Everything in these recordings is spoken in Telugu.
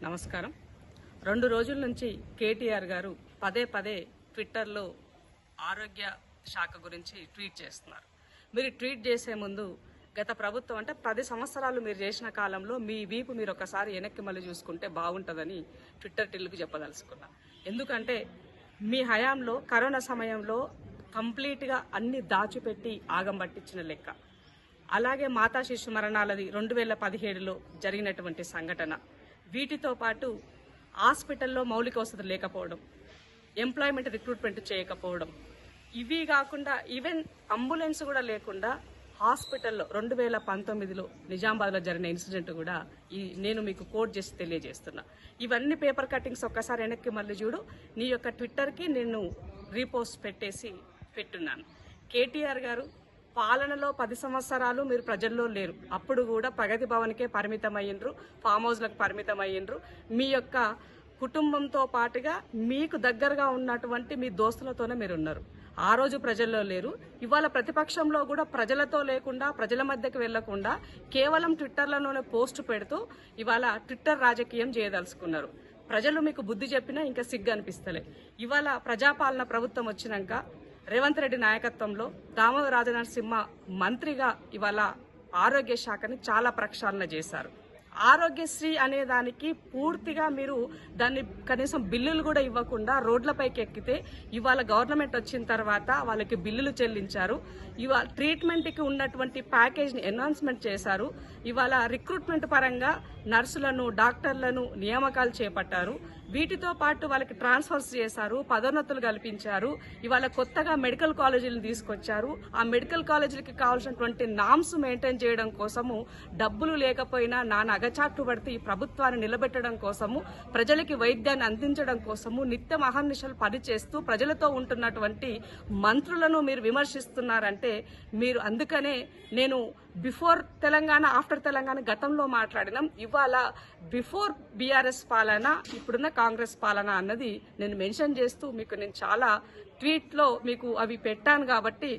నమస్కారం. 2 రోజుల నుంచి కేటీఆర్ గారు పదే పదే ట్విట్టర్లో ఆరోగ్య శాఖ గురించి ట్వీట్ చేస్తున్నారు. మీరు ట్వీట్ చేసే ముందు గత ప్రభుత్వం అంటే 10 సంవత్సరాలు మీరు చేసిన కాలంలో మీ వీపు మీరు ఒకసారి వెనక్కి మళ్ళీ చూసుకుంటే బాగుంటుందని ట్విట్టర్ టిల్లుకు చెప్పదలుచుకున్నా. ఎందుకంటే మీ హయాంలో కరోనా సమయంలో కంప్లీట్గా అన్ని దాచిపెట్టి ఆగం పట్టించిన లెక్క. అలాగే మాతా శిశు మరణాలది 2017లో జరిగినటువంటి సంఘటన. వీటితో పాటు హాస్పిటల్లో మౌలిక వసతులు లేకపోవడం, ఎంప్లాయ్మెంట్ రిక్రూట్మెంట్ చేయకపోవడం, ఇవి కాకుండా ఈవెన్ అంబులెన్స్ కూడా లేకుండా హాస్పిటల్లో 2019లో నిజామాబాద్లో జరిగిన ఇన్సిడెంట్ కూడా నేను మీకు కోట్ చేసి తెలియజేస్తున్నా. ఇవన్నీ పేపర్ కట్టింగ్స్ ఒక్కసారి వెనక్కి మళ్ళీ చూడు. నీ యొక్క ట్విట్టర్కి నేను రీపోస్ట్ పెట్టున్నాను. కేటీఆర్ గారు పాలనలో 10 సంవత్సరాలు మీరు ప్రజల్లో లేరు. అప్పుడు కూడా ప్రగతి భవన్కే పరిమితం అయ్యిండ్రు, ఫామ్ హౌస్లకు పరిమితం అయ్యిండ్రు. మీ యొక్క కుటుంబంతో పాటుగా మీకు దగ్గరగా ఉన్నటువంటి మీ దోస్తులతోనే మీరు ఉన్నారు. ఆ రోజు ప్రజల్లో లేరు. ఇవాళ ప్రతిపక్షంలో కూడా ప్రజలతో లేకుండా, ప్రజల మధ్యకు వెళ్లకుండా కేవలం ట్విట్టర్లలోనే పోస్టు పెడుతూ ఇవాళ ట్విట్టర్ రాజకీయం చేయదలుచుకున్నారు. ప్రజలు మీకు బుద్ధి చెప్పినా ఇంకా సిగ్గు అనిపిస్తలే. ఇవాళ ప్రజాపాలన ప్రభుత్వం వచ్చినాక రేవంత్ రెడ్డి నాయకత్వంలో దామోదర రాజనరసింహ మంత్రిగా ఇవాళ ఆరోగ్య శాఖని చాలా ప్రక్షాళన చేశారు. ఆరోగ్యశ్రీ అనే దానికి పూర్తిగా మీరు దాన్ని కనీసం బిల్లులు కూడా ఇవ్వకుండా రోడ్లపైకి ఎక్కితే ఇవాళ గవర్నమెంట్ వచ్చిన తర్వాత వాళ్ళకి బిల్లులు చెల్లించారు. ఇవాళ ట్రీట్మెంట్కి ఉన్నటువంటి ప్యాకేజ్ని ఎన్హాన్స్మెంట్ చేశారు. ఇవాళ రిక్రూట్మెంట్ పరంగా నర్సులను, డాక్టర్లను నియామకాలు చేపట్టారు. వీటితో పాటు వాళ్ళకి ట్రాన్స్ఫర్స్ చేశారు, పదోన్నతులు కల్పించారు. ఇవాళ కొత్తగా మెడికల్ కాలేజీలను తీసుకొచ్చారు. ఆ మెడికల్ కాలేజీలకి కావాల్సినటువంటి నామ్స్ మెయింటైన్ చేయడం కోసము డబ్బులు లేకపోయినా నాన్న అగచాట్లు పడితే ఈ ప్రభుత్వాన్ని నిలబెట్టడం కోసము, ప్రజలకి వైద్యాన్ని అందించడం కోసము నిత్యం అహర్నిశలు పనిచేస్తూ ప్రజలతో ఉంటున్నటువంటి మంత్రులను మీరు విమర్శిస్తున్నారంటే మీరు అందుకనే నేను బిఫోర్ తెలంగాణ, ఆఫ్టర్ తెలంగాణ గతంలో మాట్లాడినాం. ఇవాళ బిఫోర్ బీఆర్ఎస్ పాలన, ఇప్పుడున్న కాంగ్రెస్ పాలన అన్నది నేను మెన్షన్ చేస్తూ మీకు నేను చాలా ట్వీట్లో మీకు అవి పెట్టాను. కాబట్టి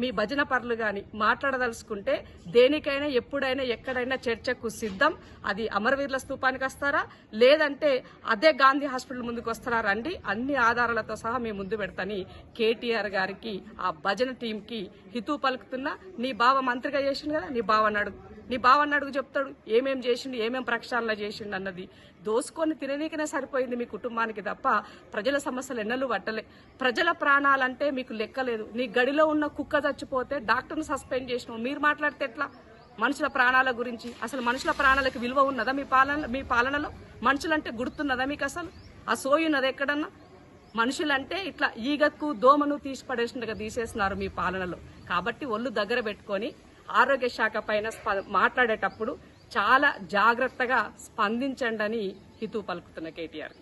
మీ భజన పరులు కానీ మాట్లాడదలుచుకుంటే దేనికైనా, ఎప్పుడైనా, ఎక్కడైనా చర్చకు సిద్ధం. అది అమరవీరుల స్తూపానికి వస్తారా, లేదంటే అదే గాంధీ హాస్పిటల్ ముందుకు వస్తారా రండి, అన్ని ఆధారాలతో సహా మీ ముందు పెడతాని కేటీఆర్ గారికి, ఆ భజన టీంకి హితూ పలుకుతున్నా. నీ బావ మంత్రిగా చేసిండు కదా, నీ బావని అడుగు చెప్తాడు ఏమేం చేసిండు, ఏమేం ప్రక్షాళన చేసిండు అన్నది. దోసుకొని తిననీకనే సరిపోయింది మీ కుటుంబానికి తప్ప ప్రజల సమస్యలు ఎన్నెలు పట్టలే. ప్రజల ప్రాణాలంటే మీకు లెక్కలేదు. నీ గడిలో ఉన్న కుక్క చచ్చిపోతే డాక్టర్ను సస్పెండ్ చేసినావు. మీరు మాట్లాడితే ఎట్లా? మనుషుల ప్రాణాల గురించి అసలు మనుషుల ప్రాణాలకు విలువ ఉన్నదా మీ పాలనలో? మనుషులంటే గుర్తున్నదా మీకు? అసలు ఆ సోయున్నది ఎక్కడన్నా? మనుషులంటే ఇట్లా ఈగకు దోమను తీసి పడేసినట్టుగా తీసేస్తున్నారు మీ పాలనలో. కాబట్టి ఒళ్ళు దగ్గర పెట్టుకొని ఆరోగ్య శాఖ పైన మాట్లాడేటప్పుడు చాలా జాగ్రత్తగా స్పందించండి అని హితూ పలుకుతున్న కేటీఆర్.